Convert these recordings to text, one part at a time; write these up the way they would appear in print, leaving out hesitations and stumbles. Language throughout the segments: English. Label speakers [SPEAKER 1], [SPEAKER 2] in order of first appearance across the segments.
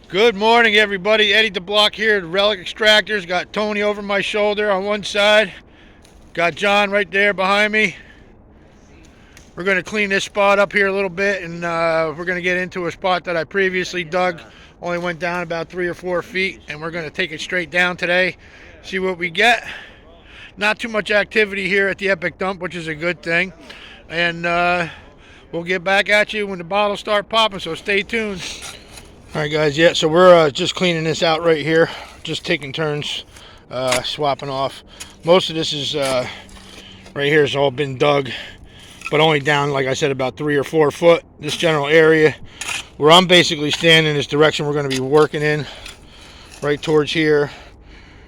[SPEAKER 1] Good morning, everybody. Eddie the Block here at Relic Extractors. Got Tony over my shoulder on one side. Got John right there behind me. We're going to clean this spot up here a little bit, and we're going to get into a spot that I previously dug. Only went down about 3 or 4 feet, and we're going to take it straight down today. See what we get. Not too much activity here at the Epic Dump, which is a good thing. And we'll get back at you when the bottles start popping, so stay tuned. Alright guys, yeah, so we're just cleaning this out right here. Just taking turns, swapping off. Most of this is, right here has all been dug, but only down, like I said, about 3 or 4 foot. This general area where I'm basically standing, this direction we're going to be working in, right towards here,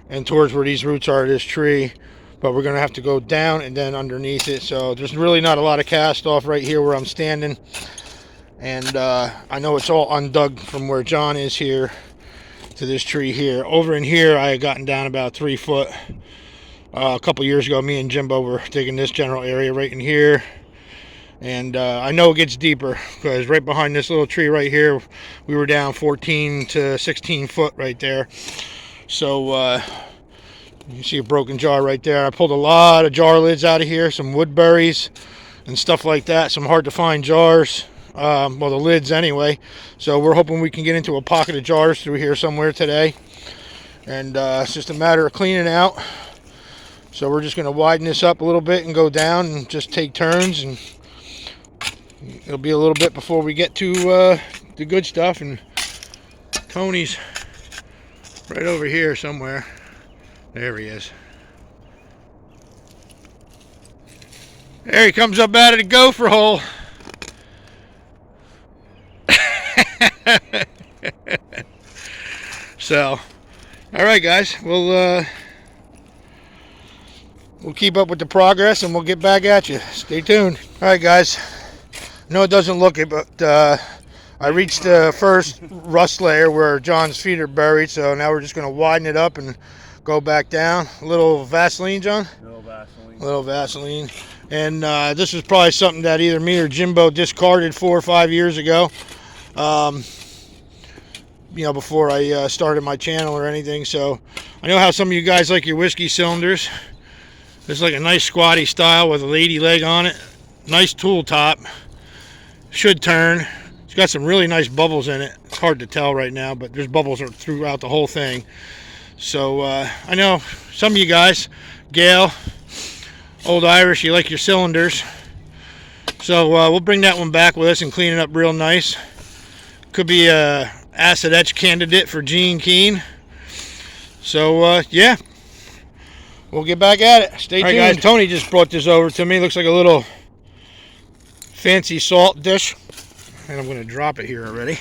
[SPEAKER 1] and towards where these roots are of this tree. But we're going to have to go down and then underneath it. So there's really not a lot of cast off right here where I'm standing. And I know it's all undug from where John is here to this tree here. Over in here, I had gotten down about 3 foot. A couple years ago, me and Jimbo were digging this general area right in here. And I know it gets deeper because right behind this little tree right here, we were down 14 to 16 foot right there. So you see a broken jar right there. I pulled a lot of jar lids out of here, some woodberries and stuff like that, some hard to find jars. Well, the lids anyway. So we're hoping we can get into a pocket of jars through here somewhere today. And it's just a matter of cleaning out. So we're just going to widen this up a little bit and go down and just take turns. And it'll be a little bit before we get to the good stuff. And Tony's right over here somewhere. There he is. There he comes up out of the gopher hole. So, all right, guys, we'll keep up with the progress and we'll get back at you. Stay tuned. All right, guys. I know it doesn't look it, but I reached the first rust layer where John's feet are buried. So now we're just going to widen it up and go back down. A little Vaseline, John.
[SPEAKER 2] A little Vaseline.
[SPEAKER 1] A little Vaseline. And this is probably something that either me or Jimbo discarded 4 or 5 years ago. You know, before I started my channel or anything. So I know how some of you guys like your whiskey cylinders. This is like a nice squatty style with a lady leg on it. Nice tool top. Should turn. It's got some really nice bubbles in it. It's hard to tell right now, but there's bubbles throughout the whole thing. So I know some of you guys, Gail, Old Irish, you like your cylinders. So we'll bring that one back with us and clean it up real nice. Could be a acid etch candidate for Gene Keane. So yeah, we'll get back at it. Stay tuned. All right, guys, Tony just brought this over to me. Looks like a little fancy salt dish, and I'm going to drop it here already.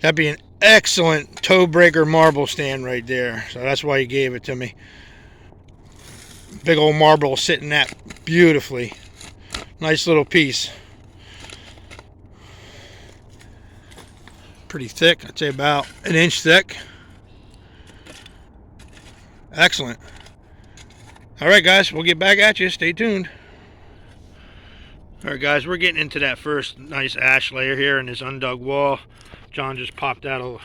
[SPEAKER 1] That'd be an excellent toe breaker marble stand right there. So that's why he gave it to me. Big old marble sitting that beautifully. Nice little piece. Pretty thick. I'd say about 1 inch thick. Excellent. All right, guys, we'll get back at you. Stay tuned. All right, guys, we're getting into that first nice ash layer here in this undug wall. John just popped out a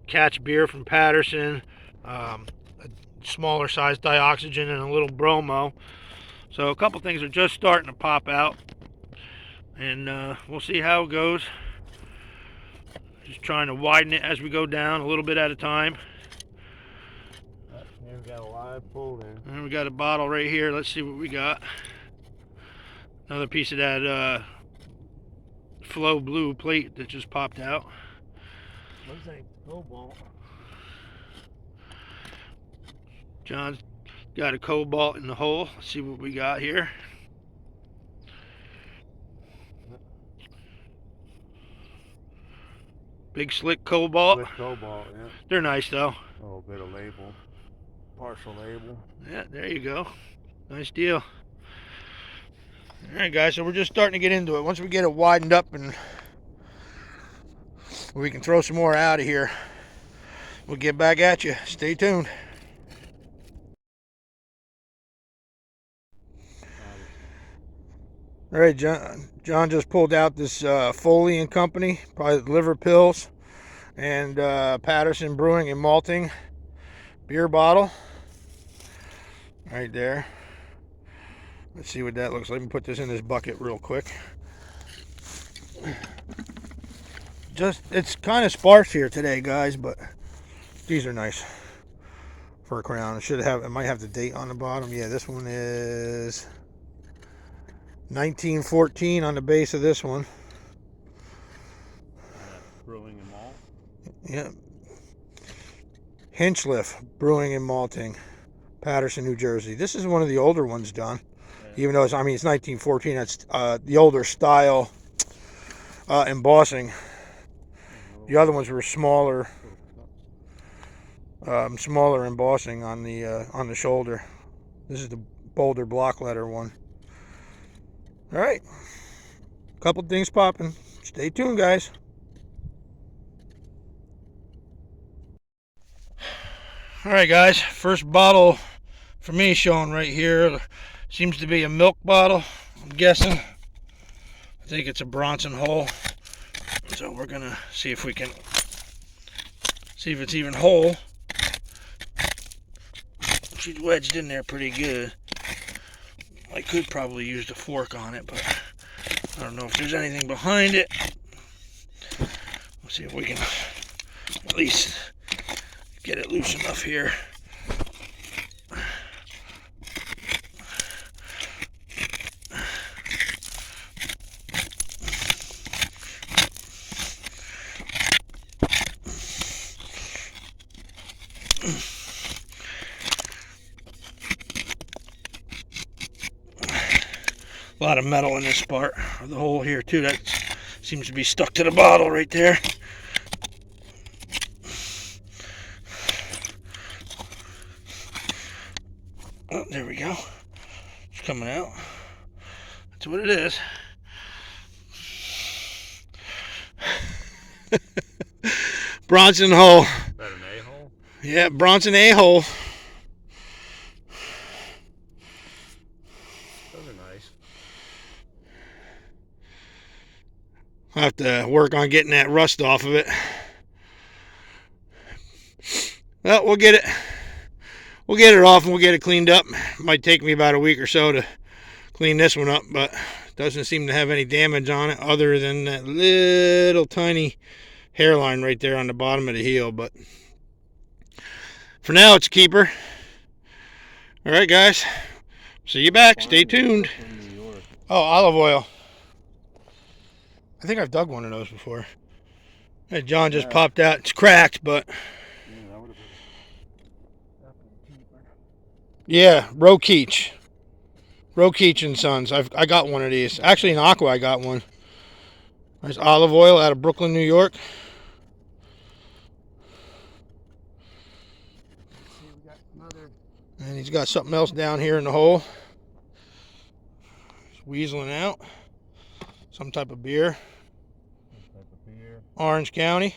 [SPEAKER 1] catch beer from Patterson, a smaller size dioxygen, and a little bromo. So a couple things are just starting to pop out, and we'll see how it goes. Just trying to widen it as we go down a little bit at a time.
[SPEAKER 2] Here we got a live pull in.
[SPEAKER 1] And we got a bottle right here. Let's see what we got. Another piece of that flow blue plate that just popped out.
[SPEAKER 2] Looks like cobalt.
[SPEAKER 1] John's got a cobalt in the hole. Let's see what we got here. Big slick cobalt.
[SPEAKER 2] Slick cobalt, yeah.
[SPEAKER 1] They're nice though.
[SPEAKER 2] A little bit of label. Partial label.
[SPEAKER 1] Yeah, there you go. Nice deal. Alright guys, so we're just starting to get into it. Once we get it widened up and we can throw some more out of here, we'll get back at you. Stay tuned. All right, John just pulled out this Foley and Company, probably liver pills, and Patterson Brewing and Malting beer bottle. Right there. Let's see what that looks like. Let me put this in this bucket real quick. It's kind of sparse here today, guys, but these are nice for a crown. It might have the date on the bottom. Yeah, this one is 1914 on the base of this one.
[SPEAKER 2] Brewing and malt.
[SPEAKER 1] Yeah. Hinchliffe Brewing and Malting, Patterson, New Jersey. This is one of the older ones, John.
[SPEAKER 2] Yeah.
[SPEAKER 1] Even though it's 1914. That's the older style embossing. The other ones were smaller embossing on the shoulder. This is the bolder block letter one. All right, couple things popping. Stay tuned, guys. All right, guys, first bottle for me showing right here seems to be a milk bottle, I'm guessing. I think it's a Bronson hole, so we're gonna see if it's even whole. She's wedged in there pretty good. I could probably use the fork on it, but I don't know if there's anything behind it. Let's see if we can at least get it loose enough here. A lot of metal in this part of the hole here too. That seems to be stuck to the bottle right there. Oh, there we go. It's coming out. That's what it is. Bronson hole.
[SPEAKER 2] Is that an A-hole?
[SPEAKER 1] Yeah, Bronson A-hole.
[SPEAKER 2] Those are nice.
[SPEAKER 1] I'll have to work on getting that rust off of it. Well, we'll get it off and we'll get it cleaned up. Might take me about a week or so to clean this one up, but it doesn't seem to have any damage on it other than that little tiny hairline right there on the bottom of the heel. But for now, it's a keeper. All right, guys. See you back. Stay tuned. Oh, olive oil. I think I've dug one of those before. Hey, John just popped out. It's cracked, but yeah, Rokeach and Sons. I got one of these. Actually, in Aqua, I got one. There's olive oil out of Brooklyn, New York. And he's got something else down here in the hole. He's weaseling out. Some type of beer. Orange County.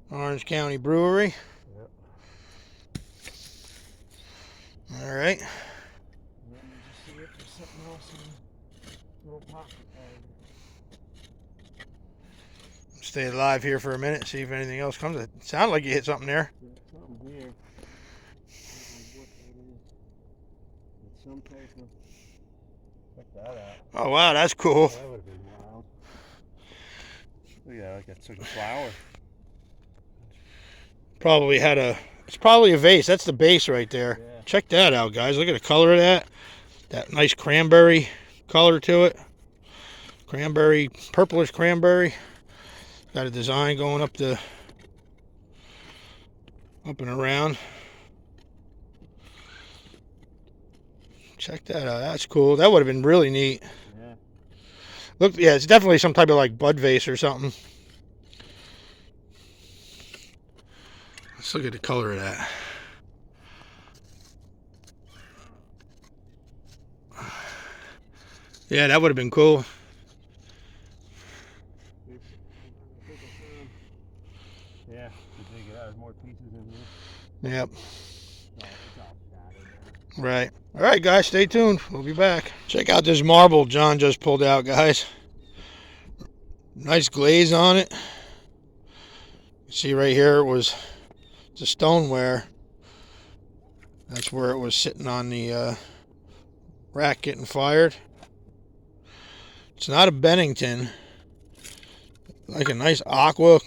[SPEAKER 1] Orange County Brewery. Yep. All right. Stay alive here for a minute, see if anything else comes. It sounded like you hit something there.
[SPEAKER 2] Something here. Some type of... Check that out.
[SPEAKER 1] Oh wow, that's cool.
[SPEAKER 2] That would have been wild. Look at that, like that's like a flower.
[SPEAKER 1] It's probably a vase. That's the base right there.
[SPEAKER 2] Yeah.
[SPEAKER 1] Check that out, guys. Look at the color of that. That nice cranberry color to it. Cranberry, purplish cranberry. Got a design going up and around. Check that out. That's cool. That would have been really neat.
[SPEAKER 2] Yeah.
[SPEAKER 1] Look, yeah, it's definitely some type of like bud vase or something. Let's look at the color of that. Yeah, that would have been cool.
[SPEAKER 2] Yeah, to dig it out. There's more pieces in here.
[SPEAKER 1] Yep.
[SPEAKER 2] Oh, it's all shattered.
[SPEAKER 1] Right. All right, guys, stay tuned. We'll be back. Check out this marble John just pulled out, guys. Nice glaze on it. See right here, it's a stoneware. That's where it was sitting on the rack getting fired. It's not a Bennington. Like a nice aqua,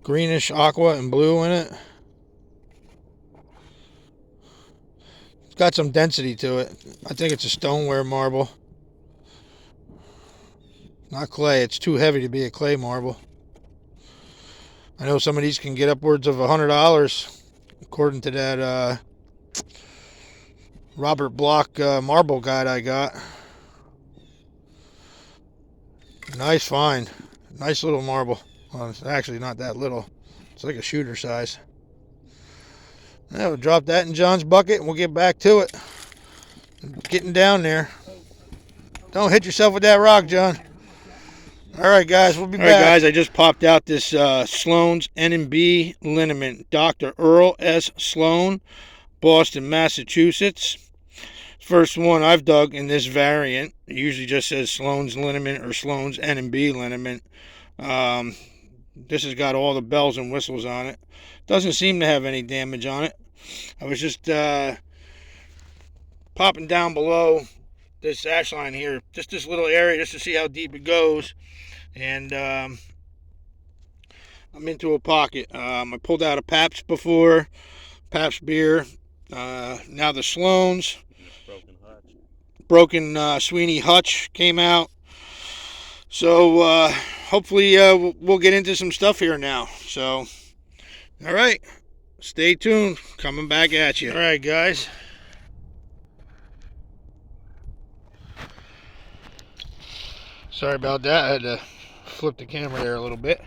[SPEAKER 1] greenish aqua and blue in it. It's got some density to it. I think it's a stoneware marble. Not clay. It's too heavy to be a clay marble. I know some of these can get upwards of $100, according to that Robert Block marble guide I got. Nice find. Nice little marble. Well, it's actually not that little. It's like a shooter size. Yeah, we'll drop that in John's bucket and we'll get back to it. Getting down there. Don't hit yourself with that rock, John. All right, guys, we'll be back. All right, guys, I just popped out this Sloan's N&B liniment. Dr. Earl S. Sloan, Boston, Massachusetts. First one I've dug in this variant. It usually just says Sloan's liniment or Sloan's N&B liniment. This has got all the bells and whistles on it. Doesn't seem to have any damage on it. I was just popping down below this ash line here, just this little area, just to see how deep it goes. And I'm into a pocket. I pulled out a Pabst before, Pabst beer. Now the Sloan's. Broken Sweeney Hutch came out. So hopefully we'll get into some stuff here now. So, all right, stay tuned. Coming back at you. All right, guys. Sorry about that. I had to flip the camera there a little bit.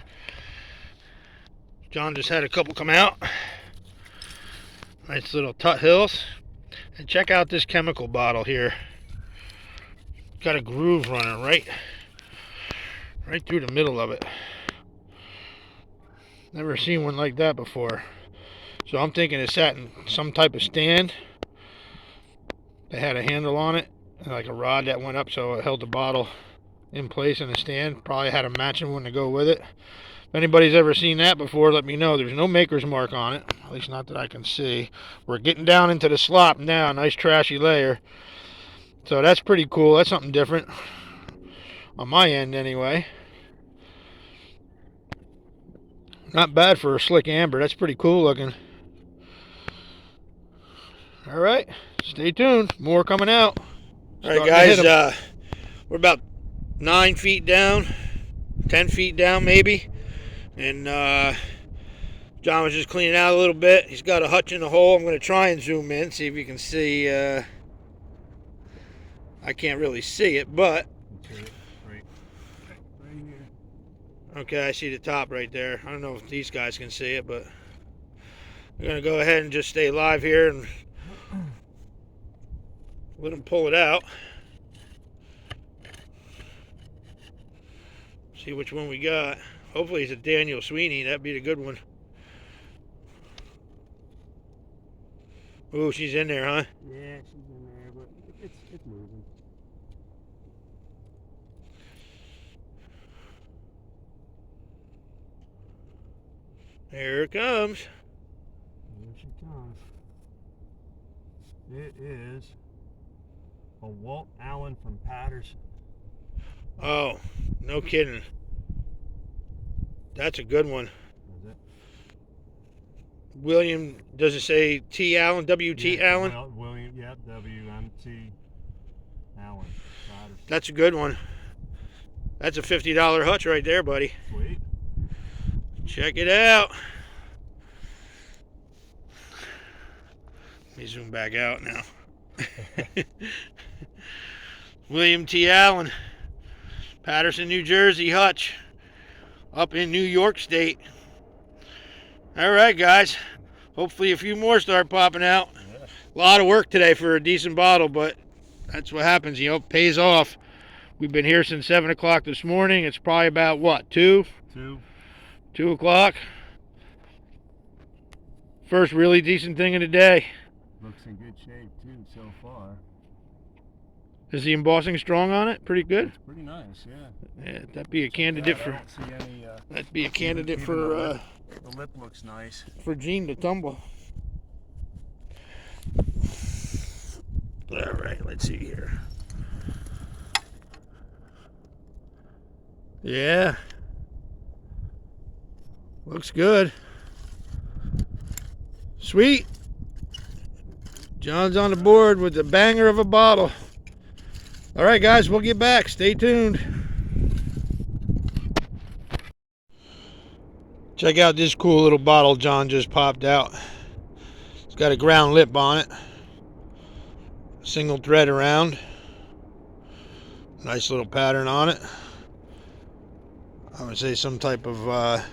[SPEAKER 1] John just had a couple come out. Nice little Tut Hills. And check out this chemical bottle here. Got a groove running right through the middle of it. Never seen one like that before. So I'm thinking it sat in some type of stand. They had a handle on it, and like a rod that went up so it held the bottle in place in the stand. Probably had a matching one to go with it. If anybody's ever seen that before, let me know. There's no maker's mark on it, at least not that I can see. We're getting down into the slop now. Nice trashy layer. So that's pretty cool. That's something different on my end anyway. Not bad for a slick amber. That's pretty cool looking. All right, stay tuned. More coming out. All right, guys, we're about 9 feet down, 10 feet down maybe. And John was just cleaning out a little bit. He's got a hutch in the hole. I'm going to try and zoom in, see if you can see. I can't really see it, but okay, I see the top right there. I don't know if these guys can see it, but we're going to go ahead and just stay live here and let them pull it out. See which one we got. Hopefully it's a Daniel Sweeney. That'd be the good one. Ooh, she's in there, huh?
[SPEAKER 2] Yeah, she's in there, but it's moving.
[SPEAKER 1] Here it comes.
[SPEAKER 2] Here she comes. It is a Walt Allen from Patterson.
[SPEAKER 1] Oh, no kidding. That's a good one.
[SPEAKER 2] Is it?
[SPEAKER 1] William, does it say T. Allen? W.T.
[SPEAKER 2] Yeah,
[SPEAKER 1] Allen?
[SPEAKER 2] William, yep, W.M.T. Allen. Patterson.
[SPEAKER 1] That's a good one. That's a $50 hutch right there, buddy.
[SPEAKER 2] Sweet.
[SPEAKER 1] Check it out. Let me zoom back out now. William T. Allen, Patterson, New Jersey hutch, up in New York State. All right, guys. Hopefully a few more start popping out.
[SPEAKER 2] Yeah.
[SPEAKER 1] A lot of work today for a decent bottle, but that's what happens, you know, it pays off. We've been here since 7 o'clock this morning. It's probably about, what, 2 o'clock. First really decent thing of the day.
[SPEAKER 2] Looks in good shape too so far.
[SPEAKER 1] Is the embossing strong on it? Pretty good.
[SPEAKER 2] It's pretty nice, yeah.
[SPEAKER 1] Yeah, that'd be a candidate
[SPEAKER 2] I
[SPEAKER 1] for.
[SPEAKER 2] don't see any.
[SPEAKER 1] That'd be a candidate
[SPEAKER 2] even
[SPEAKER 1] for
[SPEAKER 2] the lip looks nice.
[SPEAKER 1] for Gene to tumble. All right, let's see here. Yeah, looks good. Sweet. John's on the board with the banger of a bottle. All right, guys, we'll get back. Stay tuned. Check out this cool little bottle John just popped out. It's got a ground lip on it. Single thread around. Nice little pattern on it. I would say some type of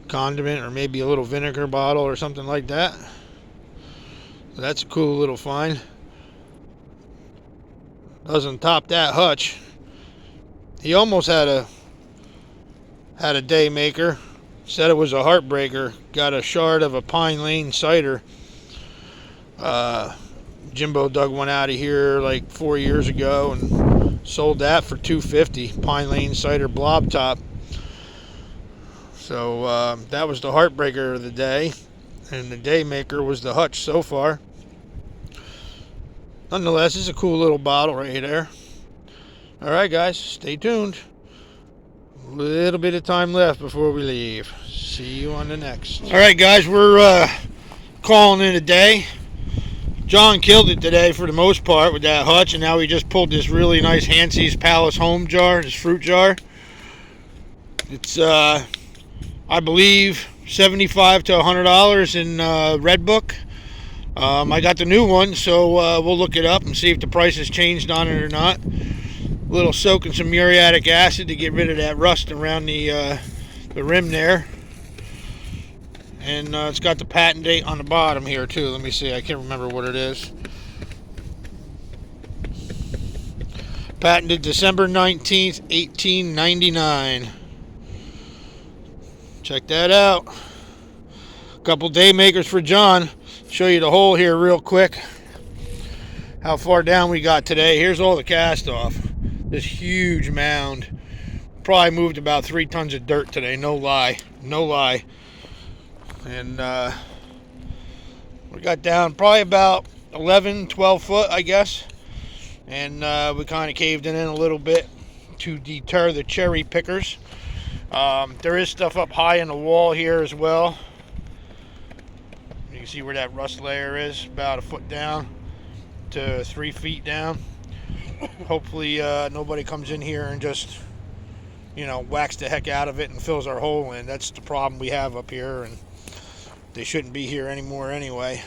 [SPEAKER 1] condiment or maybe a little vinegar bottle or something like that. So that's a cool little find. Doesn't top that Hutch. He almost had a day maker. Said it was a heartbreaker. Got a shard of a Pine Lane cider. Jimbo dug one out of here like 4 years ago and sold that for $2.50. Pine Lane cider blob top. So that was the heartbreaker of the day, and the day maker was the Hutch so far. Nonetheless, it's a cool little bottle right there. All right, guys, stay tuned. A little bit of time left before we leave. See you on the next. All right, guys, we're calling it a day. John killed it today for the most part with that Hutch, and now he just pulled this really nice Hansee's Palace Home Jar, this fruit jar. It's, I believe, $75 to $100 in Red Book. I got the new one, so we'll look it up and see if the price has changed on it or not. A little soak in some muriatic acid to get rid of that rust around the rim there. And it's got the patent date on the bottom here too. Let me see, I can't remember what it is. Patented December 19th, 1899. Check that out. A couple day makers for John. Show you the hole here real quick. How far down we got today. Here's all the cast off. This huge mound. Probably moved about 3 tons of dirt today. No lie. No lie. And we got down probably about 11, 12 foot, I guess. And we kind of caved in a little bit to deter the cherry pickers. There is stuff up high in the wall here as well. You can see where that rust layer is, about 1 foot down to 3 feet down. Hopefully nobody comes in here and just, you know, whacks the heck out of it and fills our hole in. That's the problem we have up here, and they shouldn't be here anymore anyway.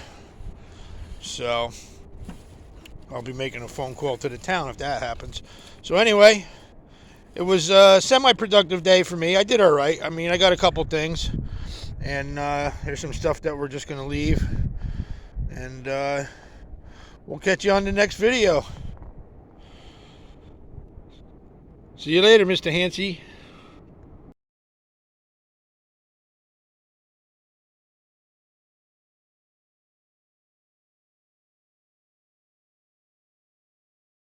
[SPEAKER 1] So I'll be making a phone call to the town if that happens. So anyway, it was a semi-productive day for me. I did all right. I mean, I got a couple things, and there's some stuff that we're just going to leave, and we'll catch you on the next video. See you later, Mr. Hansee.